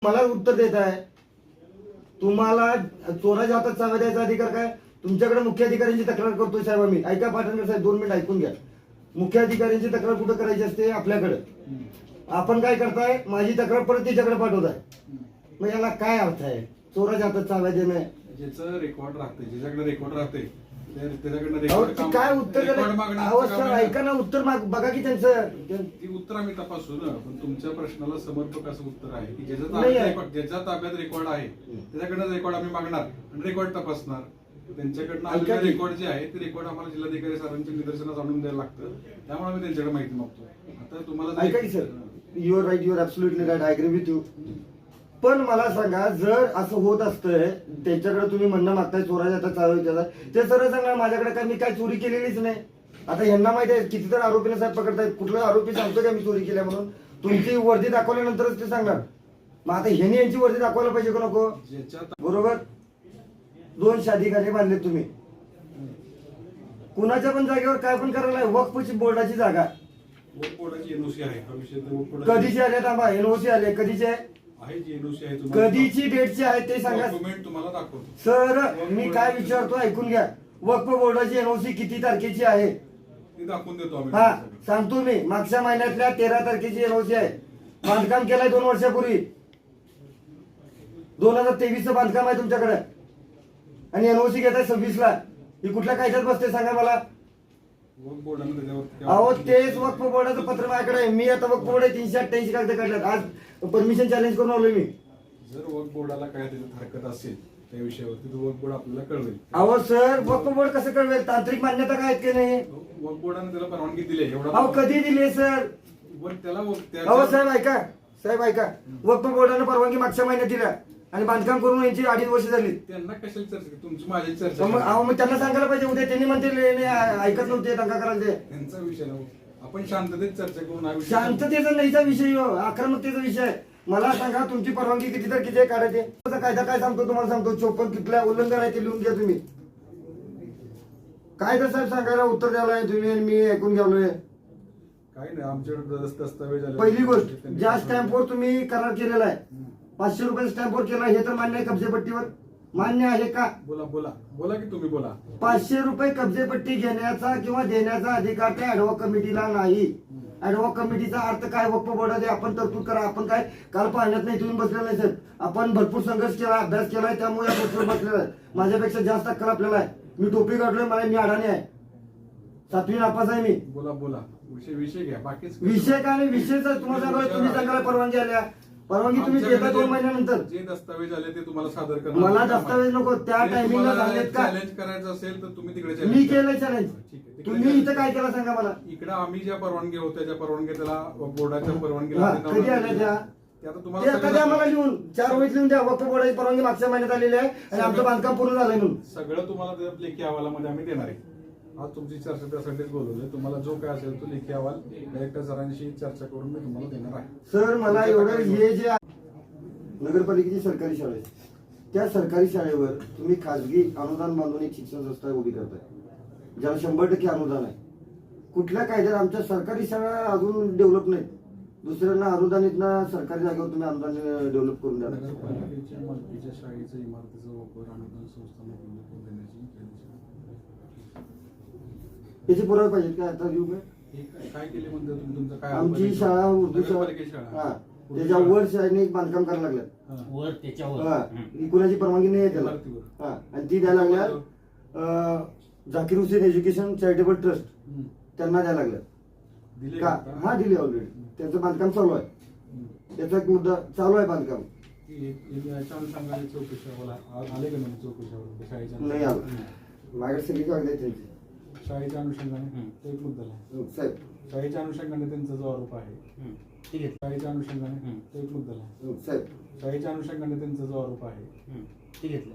मला उत्तर देत आहे. तुम्हाला चोराच्या हातात चाव्या द्यायचा अधिकार काय? तुमच्याकडे मुख्य अधिकाऱ्यांची तक्रार करतोय साहेब आम्ही. ऐका पाटणकर साहेब, 2 मिनिट ऐकून घ्या. मुख्य अधिकाऱ्यांची तक्रार कुठं करायची असते? आपल्याकडे. आपण काय करताय? माझी तक्रार परत तिच्याकडे पाठवताय. मग याला काय अर्थ आहे? चोराच्या हातात चाव्या देणं. ज्याचं रेकॉर्ड राहते, ज्याच्याकडे रेकॉर्ड राहते काय उत्तर ऐका ना, उत्तर बघा की त्यांचं. ती उत्तर आम्ही तपासू ना. पण तुमच्या प्रश्नाला समर्पक असं उत्तर आहे की ज्याच्या ताब्यात रेकॉर्ड आहे त्याच्याकडनं रेकॉर्ड आम्ही मागणार आणि रेकॉर्ड तपासणार. त्यांच्याकडनं आलेले रेकॉर्ड जे आहे ते रेकॉर्ड आम्हाला जिल्हाधिकारी सरांच्या निदर्शनास आणून द्यायला लागतं. त्यामुळे आम्ही त्यांच्याकडे माहिती मागतो. आता तुम्हाला ऐका की sir, your right, your absolutely right, I agree with you. पण मला सांगा, जर असं होत असतंय, त्यांच्याकडे तुम्ही म्हणणं मागताय चोराच्या हातात चावी द्यायला, ते सरळ सांगा माझ्याकडे काय मी काय चोरी केलेलीच नाही. आता यांना माहिती आहे किती तर आरोपीला साहेब पकडतायत. कुठला आरोपी सांगतो का मी चोरी केल्या म्हणून? तुमची वर्दी दाखवल्यानंतरच ते सांगणार. मग आता ह्यांनी यांची वर्दी दाखवायला पाहिजे का नको? बरोबर. 2 शादीखाने बांधले तुम्ही. कुणाच्या पण जागेवर काय पण करायला. वक्फची बोर्डाची जागा एनओसी आहे. कधीची आले? थांबा, एनओसी आले कधीचे आहे? कधीची डेटची आहे ते सांगा तुम्हाला दाखवतो. सर मी काय विचारतो ऐकून घ्या. वक्फ बोर्डाची एनओसी किती तारखेची आहे? दाखवून देतो. हा सांगतो मी. मागच्या महिन्यातल्या 13 तारखेची एनओसी आहे. बांधकाम केलंय 2 वर्षापूर्वी. 2023चं बांधकाम आहे तुमच्याकडे आणि एनओसी घेताय 26ला. ही कुठल्या कायद्यात बसते सांगा मला? अहो तेच वक्फ बोर्डाचं पत्र माझ्याकडे आहे. मी आता वक्फ बोर्ड 388 कागद काढल्यात. आज परमिशन चॅलेंज करून आलोय मी. जर वक्फ बोर्डाला काय त्याच्यात हरकत असेल त्या विषयावरती वक्फ बोर्ड आपल्याला कळवेल. अहो सर, वक्फ बोर्ड कसं कळवेल? तांत्रिक मान्यता काय आहेत की नाही? वक्फ बोर्डाने त्याला परवानगी दिली एवढा. अहो कधी दिली सर? त्याला अहो साहेब ऐका, साहेब ऐका. वक्फ बोर्डाने परवानगी मागच्या महिन्यात दिल्या आणि बांधकाम करून यांची 2.5 वर्ष झाली. त्यांना कशाला चर्चा? तुमची माझी चर्चा. मग त्यांना सांगायला पाहिजे. उद्या त्यांनी म्हणते ऐकत नव्हते, दंगा करायला ते. त्यांचा विषय ना. आपण शांततेत चर्चा करून. शांततेचा नाहीचा विषय, आक्रमकतेचा विषय. मला सांगा तुमची परवानगी किती तर किती काढायचे? कायदा काय सांगतो तुम्हाला सांगतो. 54 कितल्या उल्लंघन आहे ते लिहून घ्या तुम्ही. काय तर साहेब सांगायला उत्तर द्यायला तुम्ही आणि मी ऐकून घ्यालोय. काही नाही, आमच्याकडे दस्तावेज आले. पहिली गोष्ट, ज्या स्टॅम्पवर तुम्ही करार केलेला आहे 500 रुपये स्टॅम्पवर केला, हे तर मान्य आहे कब्जेपट्टीवर? मान्य आहे का? बोला बोला बोला की तुम्ही बोला. 500 रुपये कब्जेपट्टी घेण्याचा किंवा देण्याचा अधिकार त्या ऍडव्होक कमिटीला नाही. ऍडव्होक कमिटीचा अर्थ काय? वक्फ बोर्डाने आपण तरतूद करा. आपण काय काल पाहण्यात नाही तुम्ही बसलेला नाही साहेब. आपण भरपूर संघर्ष केला, अभ्यास केलाय, त्यामुळे या गोष्टीवर बसलेला आहे. माझ्यापेक्षा जास्त अक्कल आपल्याला आहे. मी टोपी काढलोय, मला मी अडाणी आहे. 7वी नापास आहे मी. बोला बोला, विषय घ्या. बाकी विषय काय नाही. विषयचा तुम्हाला सांगायला तुम्ही सांगायला परवानगी आल्या. परवानगी तुम्ही देता 2 महिन्यानंतर. जे दस्तावेज आले ते तुम्हाला सादर करा. मला दस्तावेज नको. त्या टायमिंगला झालेत का? चॅलेंज करायचं असेल तर तुम्ही तिकडे मी केलंय चॅलेंज. तुम्ही इथं काय केलं सांगा मला? इकडे आम्ही ज्या परवानगी होत्या त्या परवानगी त्याला बोर्डाच्या परवानगीला कधी आल्या त्या? तुम्हाला कधी आम्हाला लिहून 4 वहीत लिहून द्या. वक्फ बोर्डाची परवानगी मागच्या महिन्यात आलेली आहे आणि आमचं बांधकाम पूर्ण झालंय म्हणून. सगळं तुम्हाला लेखी अहवालामध्ये आम्ही देणार आहे. आज तुमची चर्चा त्यासाठीच बोलवली. तुम्हाला जो काय असेल तो लेखी अहवाल डायरेक्टर सरांशी चर्चा करून मी तुम्हाला देणार आहे. सर मला एवढं, हे जे नगरपालिकेची सरकारी शाळा आहे त्या सरकारी शाळेवर तुम्ही खासगी अनुदान बांधून एक शिक्षण संस्था उभी करताय ज्याला 100% अनुदान आहे. कुठल्या कायद्यात? आमच्या सरकारी शाळा अजून डेव्हलप नाहीत. दुसऱ्यांना अनुदानित सरकारी जागेवर तुम्ही अनुदान डेव्हलप करून द्या. नगरपालिकेच्या मालकीच्या शाळेचं इमारतीचा वापर अनुदान संस्थांना देण्याची याचे पुरावे पाहिजेत का? आता देऊ काय केले म्हणतो तुम्ही? तुमचं काय? आमची शाळा उर्दू शाळा त्याच्या वर सैनिक बांधकाम करायला लागल्यात. वर त्याच्यावर कुणाची परवानगी नाही आहे त्याला. आणि ती द्यायला लागल्या Zakir Hussain education charitable trust, त्यांना द्यायला लागल्यात का? हा दिले ऑलरेडी. त्यांचं बांधकाम चालू आहे. त्याचा एक मुद्दा चालू आहे बांधकाम. नाही आलं माझ्याकडे सगळी कागद आहेत त्यांची. शाळेच्या अनुषंगाने तो एक मुद्दा आहे साहेब. शाळेच्या अनुषंगाने त्यांचा जो आरोप आहे शाळेच्या अनुषंगाने तो एक मुद्दा आहे साहेब. शाळेच्या अनुषंगाने त्यांचा जो आरोप आहे ते घेतलं.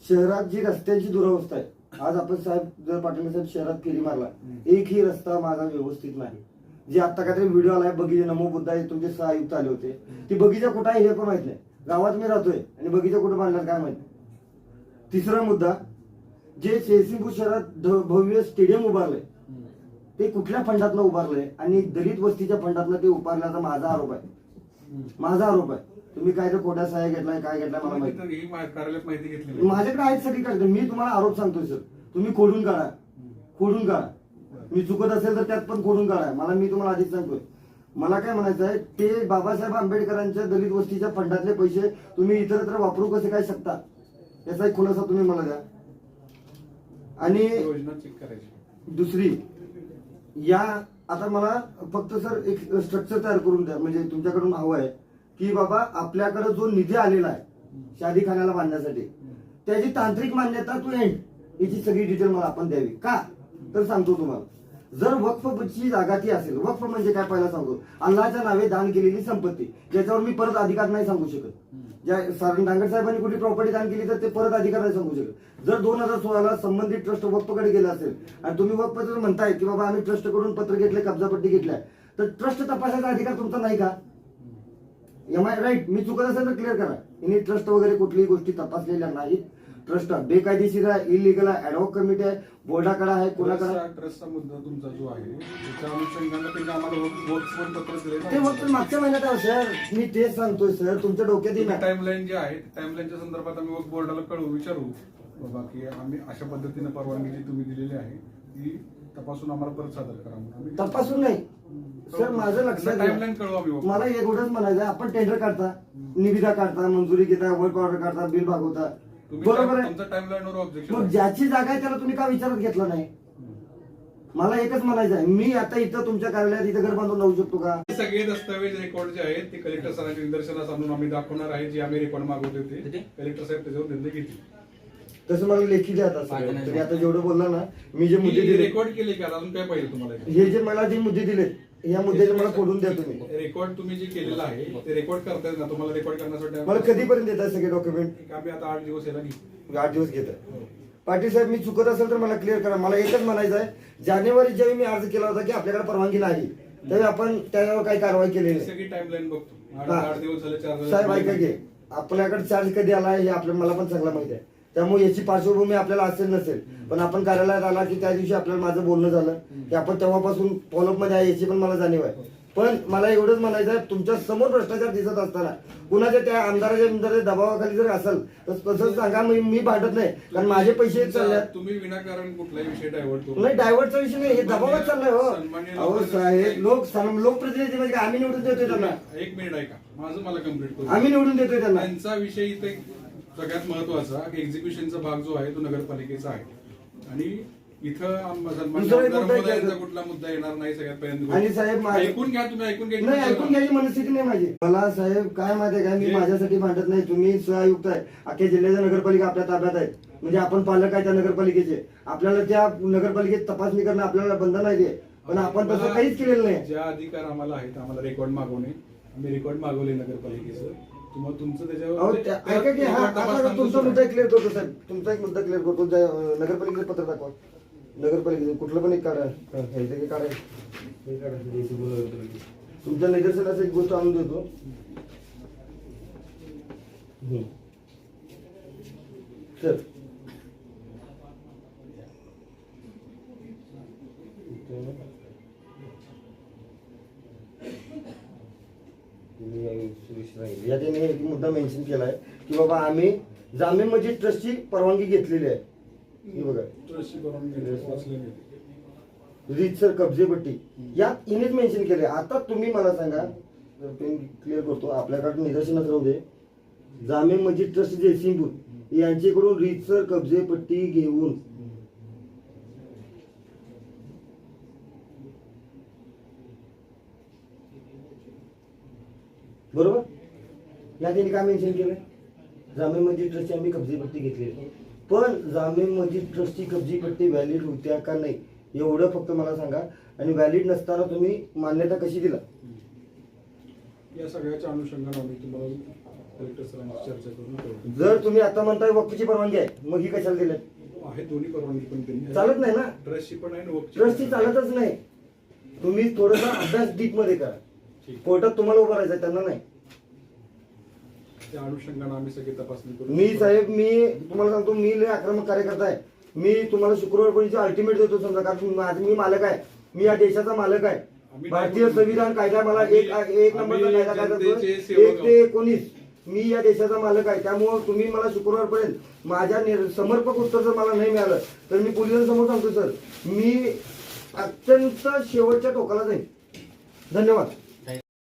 शहरात जी रस्त्यांची दुरावस्था आहे, आज आपण साहेब जर पाटील साहेब शहरात फेरी मारला, एकही रस्ता माझा व्यवस्थित नाही. जे आता काहीतरी व्हिडिओ आलाय बगीचा, नमो बुद्धा तुमचे 6 आयुक्त आले होते, ती बगीचा कुठं आहे हे पण माहित नाही. गावात मी राहतोय आणि बगीचा कुठं बांधला काय माहित. तिसरा मुद्दा, जे जयसिंगपूर शहरात भव्य स्टेडियम उभारलंय ते कुठल्या फंडातनं उभारलंय आणि दलित वस्तीच्या फंडातनं ते उभारल्याचा माझा आरोप आहे. माझा आरोप आहे. तुम्ही काय तर खोट्या सह्या घेतलाय, काय घेतलाय मला माहिती. ही कार्यालयात माहिती घेतली माझ्याकडे आहेत सगळी कागद. मी तुम्हाला आरोप सांगतोय सर, तुम्ही खोडून काढा, खोडून काढा. मी चुकत असेल तर त्यात पण खोडून काढा. मी तुम्हाला आधीच सांगतोय. मला काय म्हणायचं आहे, ते बाबासाहेब आंबेडकरांच्या दलित वस्तीच्या फंडातले पैसे तुम्ही इतरत्र वापरू कसे काय शकता, याचा एक खुलासा तुम्ही मला द्या. आणि योजना चेक करायची. दुसरी, या आता मला फक्त सर एक स्ट्रक्चर तयार करून द्या, म्हणजे तुमच्याकडून हवं आहे की बाबा आपल्याकडे जो निधी आलेला आहे शादीखान्याला बांधण्यासाठी, त्याची तांत्रिक मान्यता टू एंड याची सगळी डिटेल मला आपण द्यावी. का तर सांगतो तुम्हाला, जर वक्फची जागा ती असेल, वक्फ म्हणजे काय पहिला सांगतो, अल्लाच्या नावे दान केलेली संपत्ती, ज्याच्यावर मी परत अधिकार नाही सांगू शकत. ज्या दांगड साहेबांनी कुठली प्रॉपर्टी दान केली तर ते परत अधिकार नाही सांगू शकत. जर 2016 संबंधित ट्रस्ट वक्फकडे गेला असेल आणि तुम्ही वक्फ जर म्हणताय की बाबा आम्ही ट्रस्ट कडून पत्र घेतले, कब्जापट्टी घेतलाय, तर ट्रस्ट तपासायचा अधिकार तुमचा नाही का? M I right? मी चुकत असेल तर क्लिअर करा. यांनी ट्रस्ट वगैरे कुठलीही गोष्टी तपासलेल्या नाहीत. ट्रस्ट बेकायदेशीर आहे, इलिगल आहे, ऍडहॉक कमिटी आहे, बोर्डाकडे आहे, कोणाकडे. ट्रस्टचा मुद्दा तुमचा जो आहे त्याच्या अनुषंगाने त्यांनी आम्हाला वोट्सवर पत्र दिले. ते फक्त मागच्या महिन्यात आहे सर. मी तेच सांगतोय सर, तुमच्या डोक्यात येईल. टाइमलाईन जे आहे टाइमलाईनच्या संदर्भात आम्ही वक्फ बोर्डाला कळवू, विचारू बाबा की आम्ही अशा पद्धतीने परवानगी जी तुम्ही दिलेली आहे ती तपासून आम्हाला परत सादर करा म्हणून. तपासून नाही सर, माझं लक्षात टाइमलाईन कळवू आम्ही. मला एवढंच म्हणायचं, आपण टेंडर काढता, निविदा काढता, मंजुरी घेता, वर्क ऑर्डर काढता, बिल भागवता, बरोबर आहे. तुमच्या टाइमलाईनवर ऑब्जेक्शन. मग ज्याची जागा आहे त्याला तुम्ही का विचारात घेतला नाही? मला एकच म्हणायचं आहे, मी आता इथं तुमच्या कार्यालयात इथं घर बांधून राहू शकतो का? सगळे दस्तऐवज रेकॉर्ड जे आहेत ते कलेक्टर सरांच्या निदर्शनास आणून आम्ही दाखवणार आहे. जे आम्ही रेकॉर्ड मागवले होते कलेक्टर साहेब त्याच्यावर निर्णय घेतील. तसं मला लेखी द्या आता सगळं. तुम्ही आता जेवढं बोलला ना, मी जे मुद्दे दिले, रेकॉर्ड केले का अजून काय पाहिजे तुम्हाला? हे जे मला जे मुद्दे दिले, या मुद्द्याचे मला फोडून द्या तुम्ही. रेकॉर्ड तुम्ही जे केलेलं आहे ते रेकॉर्ड करताय ना, तुम्हाला रेकॉर्ड करण्यासाठी मला कधीपर्यंत देताय सगळे डॉक्युमेंट? आम्ही आता 8 दिवस याला घेऊ. 8 दिवस घेत आहे. पाटील साहेब, मी चुकत असेल तर मला क्लिअर करा. मला एकच म्हणायचं आहे, जानेवारी ज्यावेळी मी अर्ज केला होता की आपल्याकडे परवानगी नाही, त्यावेळी आपण त्यावर काही कारवाई केलेली नाही. सगळी टाइमलाईन बघतो. 8 दिवस झाले, 4 दिवस. साहेब ऐका की, आपल्याकडे चार्ज कधी आला हे आपल्याला मला पण चांगला माहिती आहे. त्यामुळे याची पार्श्वभूमी आपल्याला असेल नसेल, पण आपण कार्यालयात आला की त्या दिवशी आपल्याला माझं बोलणं झालं की आपण तेव्हापासून फॉलोअप मध्ये आहे, याची पण मला जाणीव आहे. पण मला एवढंच म्हणायचं आहे, तुमच्या समोर भ्रष्टाचार दिसत असताना कुणाच्या त्या आमदाराच्या दबावाखाली जर असेल तर तसंच सांगा. मी भांडत नाही, कारण माझे पैसे चालले. तुम्ही विनाकारण कुठलाही विषय डायव्हर्ट करू नाही, डायव्हर्टचा विषय नाही, हे दबावात चाललंय. हो अहो साहेब, लोकप्रतिनिधी म्हणजे आम्ही निवडून देतोय त्यांना. 1 मिनिट ऐका, माझं मला कंप्लीट करू. आम्ही निवडून देतोय त्यांना. त्यांचा विषय इथे सगळ्यात महत्वाचा एक्झिक्युशनचा भाग जो आहे तो नगरपालिकेचा आहे आणि इथं कुठला मुद्दा येणार नाही. सगळ्यात आणि पहिल्यांदा साहेब ऐकून घ्या, तुम्ही ऐकून घ्या. नाही, ऐकून घ्यायची मनस्थिती नाही माझी. मला साहेब काय माहिती आहे का, मी माझ्यासाठी भांडत नाही. तुम्ही सहआयुक्त आहे, अख्ख्या जिल्ह्याच्या नगरपालिका आपल्या ताब्यात आहे, म्हणजे आपण पालक आहे त्या नगरपालिकेचे. आपल्याला त्या नगरपालिकेत तपासणी करणं आपल्याला बंधन नाही ते, पण आपण तसं काहीच केलेलं नाही. ज्या अधिकार आम्हाला आहेत, आम्हाला रेकॉर्ड मागवणे, आम्ही रेकॉर्ड मागवले नगरपालिकेचं. तुम्हाला तुमचं त्याच्यावर ऐका की, हा आता तुमचा मुद्दा क्लिअर करतो साहेब, तुमचा एक मुद्दा क्लिअर करतो. नगरपालिकेचं पत्र दाखवा. नगरपालिकेचं कुठलं पण एक काढा, हे काढा, हे काढा. तुमच्या निदर्शनाचं एक गोष्ट आणून देतो. सर या त्याने एक मुद्दा मेन्शन केलाय की बाबा आम्ही जामे मस्जिद ट्रस्टची परवानगी घेतलेली आहे. हे बघा, रीतसर कब्जेपट्टी यात इनेच मेन्शन केले. आता तुम्ही मला सांगा, पेन क्लिअर करतो, आपल्याकडे निदर्शनात राहू दे. जामे मस्जिद ट्रस्ट जयसिंगपूर यांच्याकडून रीतसर कब्जेपट्टी घेऊन बरोबर, या त्यांनी काय मेन्शन केलंय, जामे मस्जिद ट्रस्टची आम्ही कब्जेपट्टी घेतली. पण जामे मस्जिद ट्रस्टची कब्जेपट्टी व्हॅलिड होत्या का नाही एवढं फक्त मला सांगा. आणि व्हॅलिड नसताना तुम्ही मान्यता कशी दिला? या सगळ्याच्या अनुषंगाने आम्ही तुम्हाला कलेक्टर सरांशी चर्चा करून. जर तुम्ही आता म्हणताय वक्फची परवानगी आहे, मग ही कशाला दिली आहे? दोन्ही परवानगी पण त्यांनी चालत नाही ना. ट्रस्टची पण आहे, ट्रस्टची चालतच नाही. तुम्ही थोडासा अभ्यास डीप मध्ये करा. कोर्टात तुम्हाला उभं राहायचं, त्यांना नाही. त्या अनुषंगाने आम्ही सगळे तपासणी करू. मी साहेब, मी तुम्हाला सांगतो, मी लय आक्रमक कार्यकर्ता आहे. मी तुम्हाला शुक्रवारपर्यंत अल्टिमेट देतो समजा, कारण मी मालक आहे, मी या देशाचा मालक आहे. आम्ही भारतीय नाही बोललो. संविधान कायदा मला एक नंबरचा आम्ही कायदा काय सांगतो, जनतेचे सेवक 1 ते 19 मी या देशाचा मालक आहे. त्यामुळे तुम्ही मला शुक्रवारपर्यंत माझ्या समर्पक उत्तर जर मला नाही मिळालं तर मी पोलिसांसमोर सांगतो सर, मी अत्यंत शेवटच्या टोकाला जाईन. धन्यवाद.